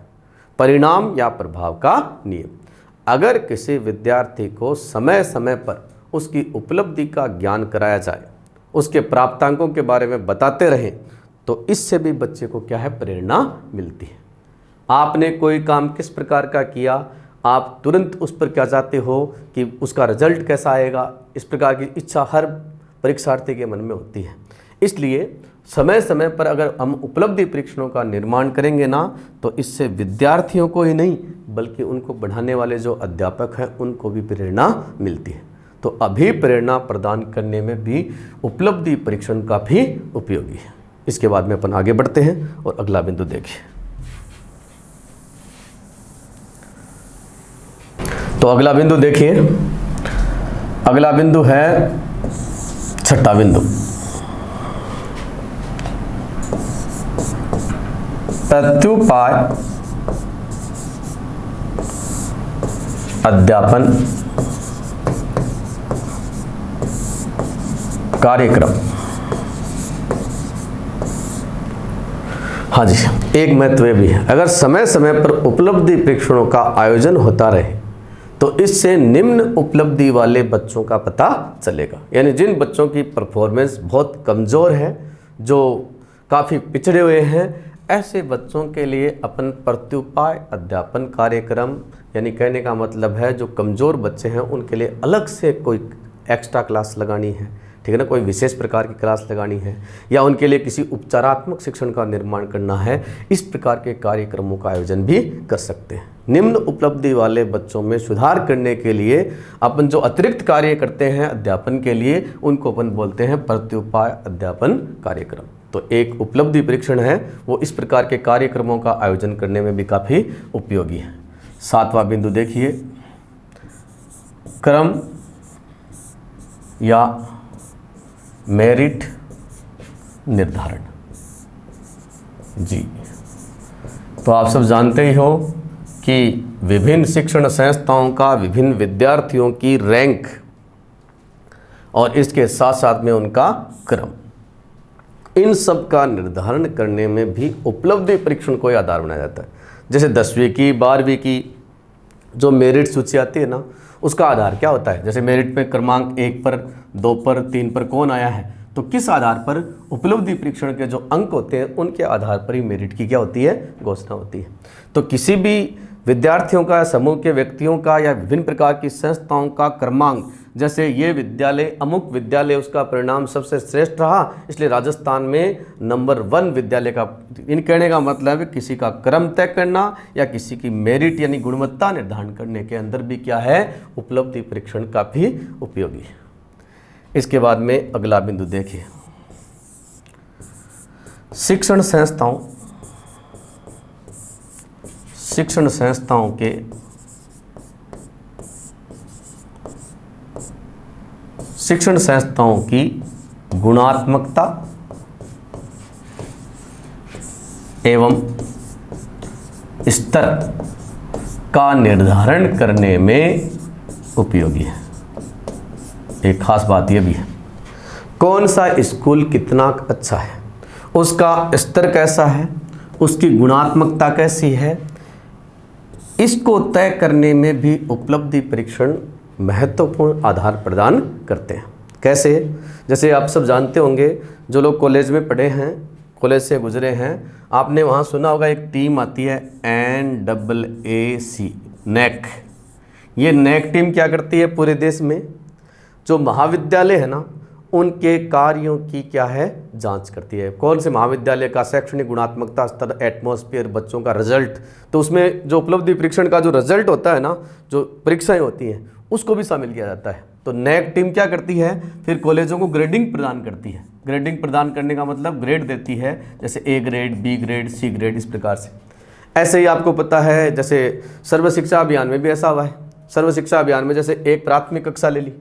परिणाम या प्रभाव का नियम। अगर किसी विद्यार्थी को समय समय पर उसकी उपलब्धि का ज्ञान कराया जाए, उसके प्राप्तांकों के बारे में बताते रहें, तो इससे भी बच्चे को क्या है, प्रेरणा मिलती है। आपने कोई काम किस प्रकार का किया, आप तुरंत उस पर क्या चाहते हो कि उसका रिजल्ट कैसा आएगा, इस प्रकार की इच्छा हर परीक्षार्थी के मन में होती है। इसलिए समय समय पर अगर हम उपलब्धि परीक्षणों का निर्माण करेंगे ना, तो इससे विद्यार्थियों को ही नहीं बल्कि उनको बढ़ाने वाले जो अध्यापक हैं उनको भी प्रेरणा मिलती है। तो अभिप्रेरणा प्रदान करने में भी उपलब्धि परीक्षण काफ़ी उपयोगी है। इसके बाद में अपन आगे बढ़ते हैं और अगला बिंदु देखिए। तो अगला बिंदु देखिए, अगला बिंदु है छठा बिंदु, प्रत्युपाय अध्यापन कार्यक्रम। हाँ जी, एक महत्व भी है, अगर समय समय पर उपलब्धि परीक्षणों का आयोजन होता रहे तो इससे निम्न उपलब्धि वाले बच्चों का पता चलेगा। यानी जिन बच्चों की परफॉर्मेंस बहुत कमज़ोर है, जो काफ़ी पिछड़े हुए हैं, ऐसे बच्चों के लिए अपन प्रत्युपाय अध्यापन कार्यक्रम, यानी कहने का मतलब है जो कमज़ोर बच्चे हैं उनके लिए अलग से कोई एक्स्ट्रा क्लास लगानी है, ठीक है ना, कोई विशेष प्रकार की क्लास लगानी है, या उनके लिए किसी उपचारात्मक शिक्षण का निर्माण करना है, इस प्रकार के कार्यक्रमों का आयोजन भी कर सकते हैं। निम्न उपलब्धि वाले बच्चों में सुधार करने के लिए अपन जो अतिरिक्त कार्य करते हैं अध्यापन के लिए, उनको अपन बोलते हैं प्रत्युपाय अध्यापन कार्यक्रम। तो एक उपलब्धि परीक्षण है वो इस प्रकार के कार्यक्रमों का आयोजन करने में भी काफ़ी उपयोगी है। सातवां बिंदु देखिए, क्रम या मेरिट निर्धारण। जी, तो आप सब जानते ही हो कि विभिन्न शिक्षण संस्थाओं का विभिन्न विद्यार्थियों की रैंक और इसके साथ साथ में उनका क्रम, इन सब का निर्धारण करने में भी उपलब्धि परीक्षण को आधार बनाया जाता है। जैसे 10वीं की 12वीं की जो मेरिट सूची आती है ना, उसका आधार क्या होता है? जैसे मेरिट में क्रमांक 1 पर, 2 पर, 3 पर कौन आया है, तो किस आधार पर? उपलब्धि परीक्षण के जो अंक होते हैं उनके आधार पर ही मेरिट की क्या होती है? घोषणा होती है। तो किसी भी विद्यार्थियों का, समूह के व्यक्तियों का या विभिन्न प्रकार की संस्थाओं का क्रमांक, जैसे ये विद्यालय अमुक विद्यालय उसका परिणाम सबसे श्रेष्ठ रहा, इसलिए राजस्थान में नंबर 1 विद्यालय का, इन कहने का मतलब है किसी का क्रम तय करना या किसी की मेरिट यानी गुणवत्ता निर्धारण करने के अंदर भी क्या है? उपलब्धि परीक्षण काफ़ी उपयोगी है। इसके बाद में अगला बिंदु देखिए, शिक्षण संस्थाओं के शिक्षण संस्थाओं की गुणात्मकता एवं स्तर का निर्धारण करने में उपयोगी है। एक खास बात यह भी है, कौन सा स्कूल कितना अच्छा है, उसका स्तर कैसा है, उसकी गुणात्मकता कैसी है, इसको तय करने में भी उपलब्धि परीक्षण महत्वपूर्ण आधार प्रदान करते हैं। कैसे? जैसे आप सब जानते होंगे, जो लोग कॉलेज में पढ़े हैं, कॉलेज से गुजरे हैं, आपने वहाँ सुना होगा एक टीम आती है NAAC, नैक। ये नैक टीम क्या करती है? पूरे देश में जो महाविद्यालय है ना, उनके कार्यों की क्या है? जांच करती है। कौन से महाविद्यालय का शैक्षणिक गुणात्मकता स्तर, एटमॉस्फेयर, बच्चों का रिजल्ट, तो उसमें जो उपलब्धि परीक्षण का जो रिजल्ट होता है ना, जो परीक्षाएं होती हैं, उसको भी शामिल किया जाता है। तो नैक टीम क्या करती है? फिर कॉलेजों को ग्रेडिंग प्रदान करती है। ग्रेडिंग प्रदान करने का मतलब ग्रेड देती है, जैसे A grade, B grade, C grade, इस प्रकार से। ऐसे ही आपको पता है, जैसे सर्व शिक्षा अभियान में भी ऐसा हुआ है। सर्व शिक्षा अभियान में जैसे एक प्राथमिक कक्षा ले ली,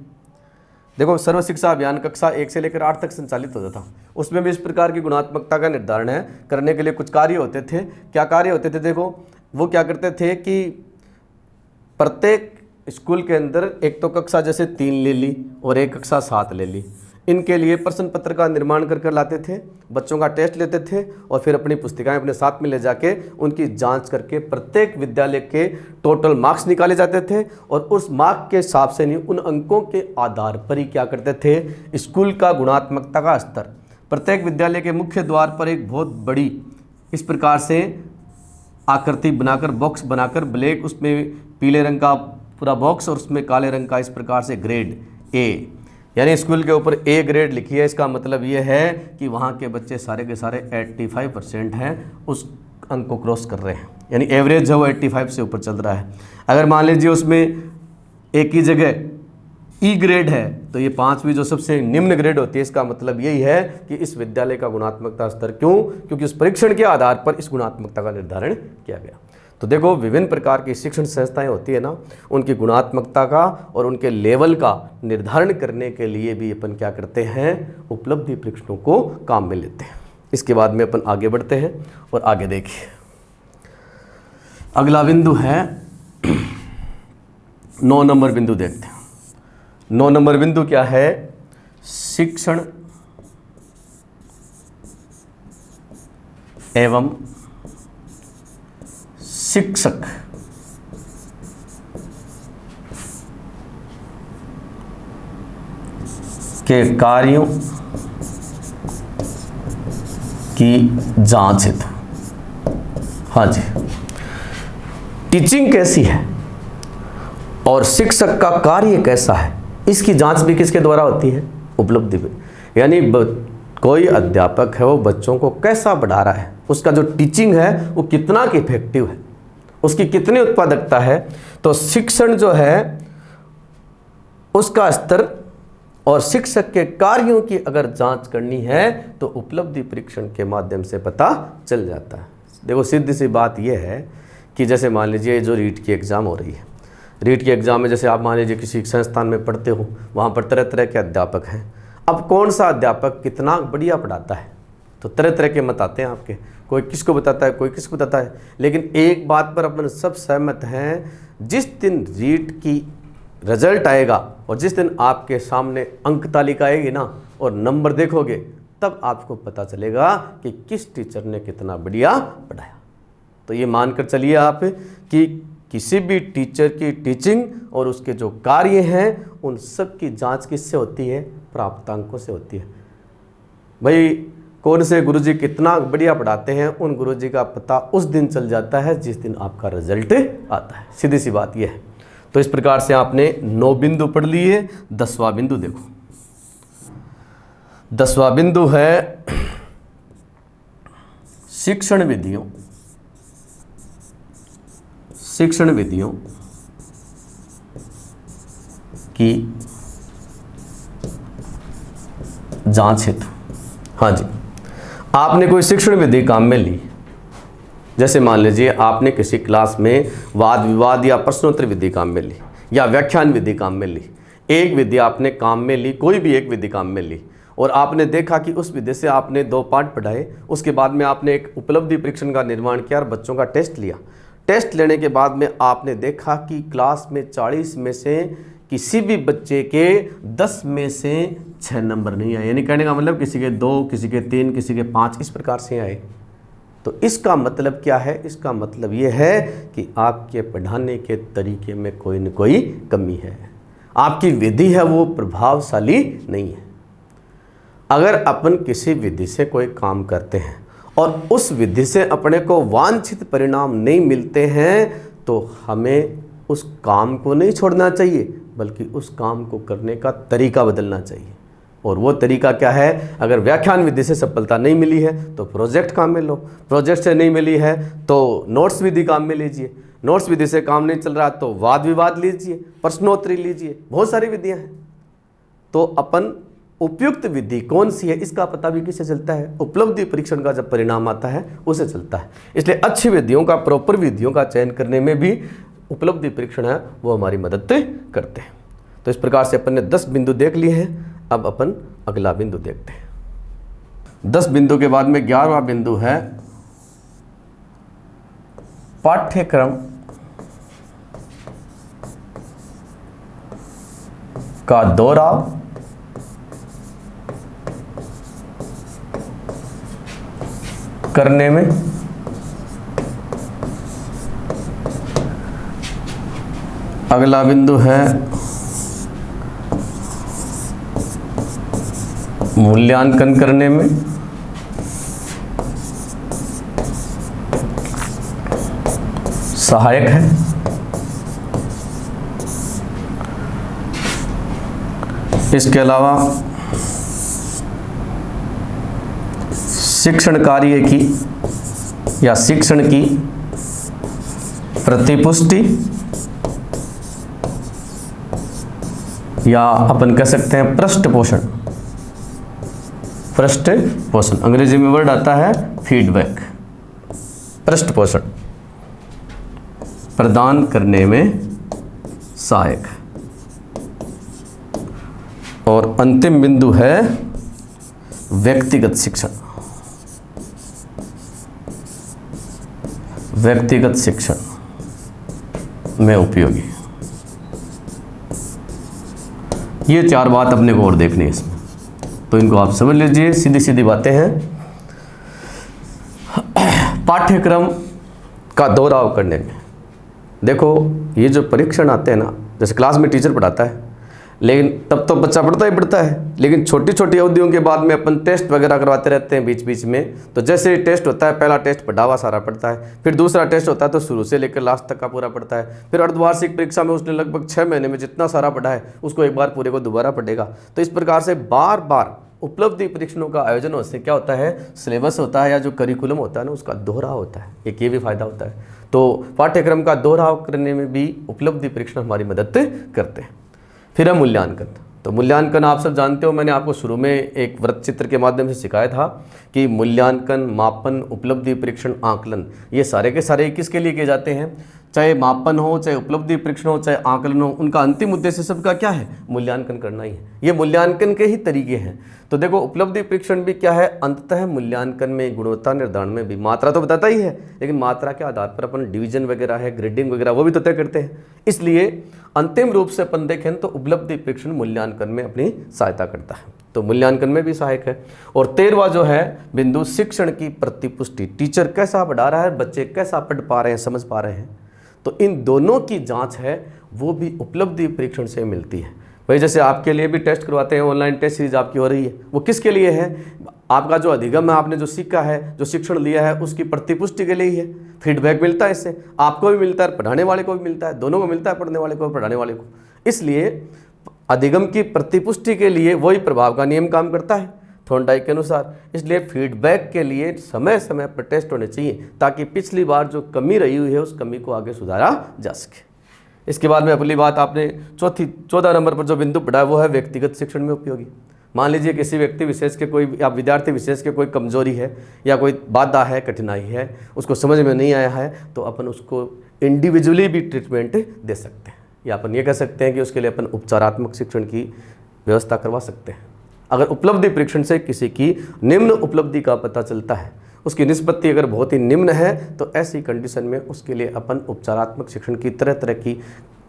देखो सर्व शिक्षा अभियान कक्षा 1 से लेकर 8 तक संचालित होता था। उसमें भी इस प्रकार की गुणात्मकता का निर्धारण है करने के लिए कुछ कार्य होते थे। क्या कार्य होते थे? देखो वो क्या करते थे कि प्रत्येक स्कूल के अंदर एक तो कक्षा जैसे 3 ले ली और एक कक्षा 7 ले ली, इनके लिए प्रश्न पत्र का निर्माण कर लाते थे, बच्चों का टेस्ट लेते थे और फिर अपनी पुस्तिकाएं अपने साथ में ले जाके उनकी जांच करके प्रत्येक विद्यालय के टोटल मार्क्स निकाले जाते थे और उस मार्क के हिसाब से नहीं, उन अंकों के आधार पर ही क्या करते थे? स्कूल का गुणात्मकता का स्तर। प्रत्येक विद्यालय के मुख्य द्वार पर एक बहुत बड़ी इस प्रकार से आकृति बनाकर, बॉक्स बनाकर, ब्लैक उसमें पीले रंग का पूरा बॉक्स और उसमें काले रंग का इस प्रकार से ग्रेड A, यानी स्कूल के ऊपर A ग्रेड लिखी है। इसका मतलब ये है कि वहाँ के बच्चे सारे के सारे 85% हैं, उस अंक को क्रॉस कर रहे हैं, यानी एवरेज जो 85 से ऊपर चल रहा है। अगर मान लीजिए उसमें एक ही जगह E ग्रेड है, तो ये 5वीं जो सबसे निम्न ग्रेड होती है, इसका मतलब यही है कि इस विद्यालय का गुणात्मकता स्तर, क्यों? क्योंकि उस परीक्षण के आधार पर इस गुणात्मकता का निर्धारण किया गया। तो देखो विभिन्न प्रकार की शिक्षण संस्थाएं होती है ना, उनकी गुणात्मकता का और उनके लेवल का निर्धारण करने के लिए भी अपन क्या करते हैं? उपलब्धि परीक्षणों को काम में लेते हैं। इसके बाद में अपन आगे बढ़ते हैं और आगे देखिए, अगला बिंदु है 9 नंबर बिंदु देखते हैं। 9 नंबर बिंदु क्या है? शिक्षण एवं शिक्षक के कार्यों की जांच है। हाँ जी, टीचिंग कैसी है और शिक्षक का कार्य कैसा है, इसकी जांच भी किसके द्वारा होती है? उपलब्धि पे। यानी कोई अध्यापक है, वो बच्चों को कैसा पढ़ा रहा है, उसका जो टीचिंग है वो कितना इफेक्टिव है, उसकी कितनी उत्पादकता है। तो शिक्षण जो है उसका स्तर और शिक्षक के कार्यों की अगर जांच करनी है तो उपलब्धि परीक्षण के माध्यम से पता चल जाता है। देखो सीधी सी बात यह है कि जैसे मान लीजिए जो रीट की एग्ज़ाम हो रही है, रीट की एग्ज़ाम में जैसे आप मान लीजिए किसी संस्थान में पढ़ते हो, वहाँ पर तरह तरह के अध्यापक हैं। अब कौन सा अध्यापक कितना बढ़िया पढ़ाता है, तो तरह तरह के मत आते हैं आपके, कोई किसको बताता है, कोई किसको बताता है, लेकिन एक बात पर अपन सब सहमत हैं, जिस दिन रीट की रिजल्ट आएगा और जिस दिन आपके सामने अंक तालिका आएगी ना और नंबर देखोगे, तब आपको पता चलेगा कि किस टीचर ने कितना बढ़िया पढ़ाया। तो ये मानकर चलिए आप कि किसी भी टीचर की टीचिंग और उसके जो कार्य हैं उन सब की जांच किससे होती है? प्राप्तांकों से होती है। भाई कौन से गुरुजी कितना बढ़िया पढ़ाते हैं, उन गुरुजी का पता उस दिन चल जाता है जिस दिन आपका रिजल्ट आता है। सीधी सी बात यह है। तो इस प्रकार से आपने 9 बिंदु पढ़ लिए। 10वां बिंदु देखो, 10वां बिंदु है शिक्षण विधियों की जांच हेतु। हाँ जी, आपने कोई शिक्षण विधि काम में ली, जैसे मान लीजिए आपने किसी क्लास में वाद विवाद या प्रश्नोत्तर विधि काम में ली या व्याख्यान विधि काम में ली। एक विधि आपने काम में ली, कोई भी एक विधि काम में ली, और आपने देखा कि उस विधि से आपने 2 पाठ पढ़ाए। उसके बाद में आपने एक उपलब्धि परीक्षण का निर्माण किया और बच्चों का टेस्ट लिया। टेस्ट लेने के बाद में आपने देखा कि क्लास में 40 में से किसी भी बच्चे के 10 में से 6 नंबर नहीं आए, यानी कहने का मतलब किसी के 2, किसी के 3, किसी के 5 इस प्रकार से आए। तो इसका मतलब क्या है? इसका मतलब ये है कि आपके पढ़ाने के तरीके में कोई न कोई कमी है, आपकी विधि है वो प्रभावशाली नहीं है। अगर अपन किसी विधि से कोई काम करते हैं और उस विधि से अपने को वांछित परिणाम नहीं मिलते हैं, तो हमें उस काम को नहीं छोड़ना चाहिए, बल्कि उस काम को करने का तरीका बदलना चाहिए। और वो तरीका क्या है? अगर व्याख्यान विधि से सफलता नहीं मिली है तो प्रोजेक्ट काम में लो, प्रोजेक्ट से नहीं मिली है तो नोट्स विधि काम में लीजिए, नोट्स विधि से काम नहीं चल रहा तो वाद विवाद लीजिए, प्रश्नोत्तरी लीजिए, बहुत सारी विधियां हैं। तो अपन उपयुक्त विधि कौन सी है इसका पता भी किससे चलता है? उपलब्धि परीक्षण का जब परिणाम आता है उसे चलता है। इसलिए अच्छी विधियों का, प्रॉपर विधियों का चयन करने में भी उपलब्धि परीक्षण है वो हमारी मदद करते हैं। तो इस प्रकार से अपन ने 10 बिंदु देख लिए हैं। अब अपन अगला बिंदु देखते हैं। 10 बिंदु के बाद में 11वां बिंदु है पाठ्यक्रम का दोहराव करने में अगला बिंदु है मूल्यांकन करने में सहायक है। इसके अलावा शिक्षण कार्य की या शिक्षण की प्रतिपुष्टि या अपन कह सकते हैं पृष्ठपोषण, अंग्रेजी में वर्ड आता है फीडबैक, पृष्ठपोषण प्रदान करने में सहायक है। और अंतिम बिंदु है व्यक्तिगत शिक्षण, व्यक्तिगत शिक्षण में उपयोगी। ये 4 बात अपने को और देखनी है इसमें, तो इनको आप समझ लीजिए। सीधी सीधी बातें हैं। पाठ्यक्रम का दोहराव करने में देखो, ये जो परीक्षण आते हैं ना, जैसे क्लास में टीचर पढ़ाता है, लेकिन तब तो बच्चा पढ़ता है, लेकिन छोटी छोटी अवधियों के बाद में अपन टेस्ट वगैरह करवाते रहते हैं बीच बीच में। तो जैसे टेस्ट होता है, पहला टेस्ट पढ़ा हुआ सारा पढ़ता है, फिर दूसरा टेस्ट होता है तो शुरू से लेकर लास्ट तक का पूरा पढ़ता है, फिर अर्धवार्षिक परीक्षा में उसने लगभग 6 महीने में जितना सारा पढ़ा है उसको एक बार पूरे को दोबारा पढ़ेगा। तो इस प्रकार से बार बार उपलब्धि परीक्षणों का आयोजन होने से क्या होता है, सिलेबस होता है या जो करिकुलम होता है ना, उसका दोहराव होता है। एक ये भी फायदा होता है। तो पाठ्यक्रम का दोहराव करने में भी उपलब्धि परीक्षण हमारी मदद करते हैं। फिर है मूल्यांकन। तो मूल्यांकन आप सब जानते हो, मैंने आपको शुरू में एक वृत्त चित्र के माध्यम से सिखाया था कि मूल्यांकन, मापन, उपलब्धि परीक्षण, आकलन, ये सारे के सारे किसके लिए किए जाते हैं? चाहे मापन हो, चाहे उपलब्धि परीक्षण हो, चाहे आकलन हो, उनका अंतिम उद्देश्य सबका क्या है? मूल्यांकन करना ही है। ये मूल्यांकन के ही तरीके हैं। तो देखो उपलब्धि परीक्षण भी क्या है? अंततः मूल्यांकन में, गुणवत्ता निर्धारण में भी मात्रा तो बताता ही है, लेकिन मात्रा के आधार पर अपन डिवीजन वगैरह है, ग्रेडिंग वगैरह वो भी तो तय करते हैं। इसलिए अंतिम रूप से अपन देखें तो उपलब्धि परीक्षण मूल्यांकन में अपनी सहायता करता है, तो मूल्यांकन में भी सहायक है। और 13वां जो है बिंदु, शिक्षण की प्रतिपुष्टि। टीचर कैसा पढ़ा रहा है, बच्चे कैसा पढ़ पा रहे हैं, समझ पा रहे हैं, तो इन दोनों की जांच है वो भी उपलब्धि परीक्षण से मिलती है। भाई जैसे आपके लिए भी टेस्ट करवाते हैं, ऑनलाइन टेस्ट सीरीज आपकी हो रही है, वो किसके लिए है? आपका जो अधिगम है, आपने जो सीखा है, जो शिक्षण लिया है, उसकी प्रतिपुष्टि के लिए ही है। फीडबैक मिलता है इससे, आपको भी मिलता है, पढ़ाने वाले को भी मिलता है, दोनों को मिलता है, पढ़ने वाले को, पढ़ाने वाले को। इसलिए अधिगम की प्रतिपुष्टि के लिए वही प्रभाव का नियम काम करता है थॉर्नडाइक के अनुसार। इसलिए फीडबैक के लिए समय समय पर टेस्ट होने चाहिए, ताकि पिछली बार जो कमी रही हुई है उस कमी को आगे सुधारा जा सके। इसके बाद में अगली बात, आपने 14 नंबर पर जो बिंदु पढ़ा है वो है व्यक्तिगत शिक्षण में उपयोगी। मान लीजिए किसी व्यक्ति विशेष के कोई, या विद्यार्थी विशेष के कोई कमजोरी है या कोई बाधा है, कठिनाई है, उसको समझ में नहीं आया है, तो अपन उसको इंडिविजुअली भी ट्रीटमेंट दे सकते हैं, या अपन ये कह सकते हैं कि उसके लिए अपन उपचारात्मक शिक्षण की व्यवस्था करवा सकते हैं। अगर उपलब्धि परीक्षण से किसी की निम्न उपलब्धि का पता चलता है, उसकी निष्पत्ति अगर बहुत ही निम्न है, तो ऐसी कंडीशन में उसके लिए अपन उपचारात्मक शिक्षण की तरह तरह की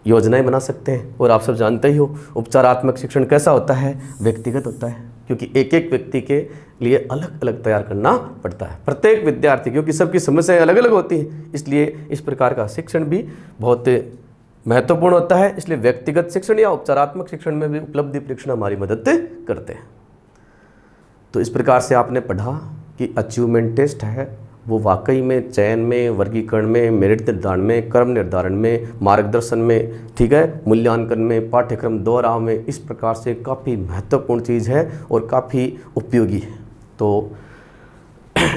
योजनाएं बना सकते हैं। और आप सब जानते ही हो उपचारात्मक शिक्षण कैसा होता है? व्यक्तिगत होता है, क्योंकि एक एक व्यक्ति के लिए अलग अलग तैयार करना पड़ता है, प्रत्येक विद्यार्थी, क्योंकि सबकी समस्याएं अलग अलग होती हैं। इसलिए इस प्रकार का शिक्षण भी बहुत महत्वपूर्ण होता है। इसलिए व्यक्तिगत शिक्षण या उपचारात्मक शिक्षण में भी उपलब्धि परीक्षण हमारी मदद करते हैं। तो इस प्रकार से आपने पढ़ा कि अचीवमेंट टेस्ट है वो वाकई में चयन में, वर्गीकरण में, मेरिट निर्धारण में, क्रम निर्धारण में, मार्गदर्शन में, ठीक है, मूल्यांकन में, पाठ्यक्रम दोहराव में, इस प्रकार से काफ़ी महत्वपूर्ण चीज़ है और काफ़ी उपयोगी है। तो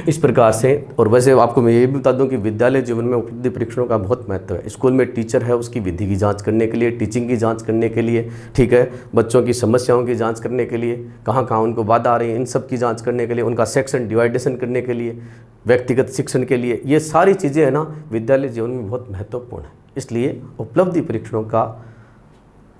इस प्रकार से, और वैसे आपको मैं ये भी बता दूं कि विद्यालय जीवन में उपलब्धि परीक्षणों का बहुत महत्व है। स्कूल में टीचर है उसकी विधि की जांच करने के लिए, टीचिंग की जांच करने के लिए, ठीक है, बच्चों की समस्याओं की जांच करने के लिए, कहाँ कहाँ उनको बाधा आ रही है, इन सब की जांच करने के लिए, उनका सेक्शन डिवाइडेशन करने के लिए, व्यक्तिगत शिक्षण के लिए, ये सारी चीज़ें हैं ना विद्यालय जीवन में बहुत महत्वपूर्ण है। इसलिए उपलब्धि परीक्षणों का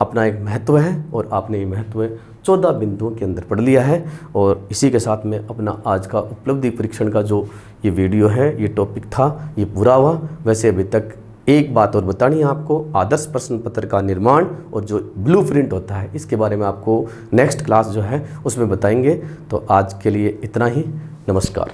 अपना एक महत्व है, और आपने ये महत्व 14 बिंदुओं के अंदर पढ़ लिया है। और इसी के साथ में अपना आज का उपलब्धि परीक्षण का जो ये वीडियो है, ये टॉपिक था, ये पूरा हुआ। वैसे अभी तक एक बात और बतानी है आपको, आदर्श प्रश्न पत्र का निर्माण और जो ब्लूप्रिंट होता है, इसके बारे में आपको नेक्स्ट क्लास जो है उसमें बताएंगे। तो आज के लिए इतना ही, नमस्कार।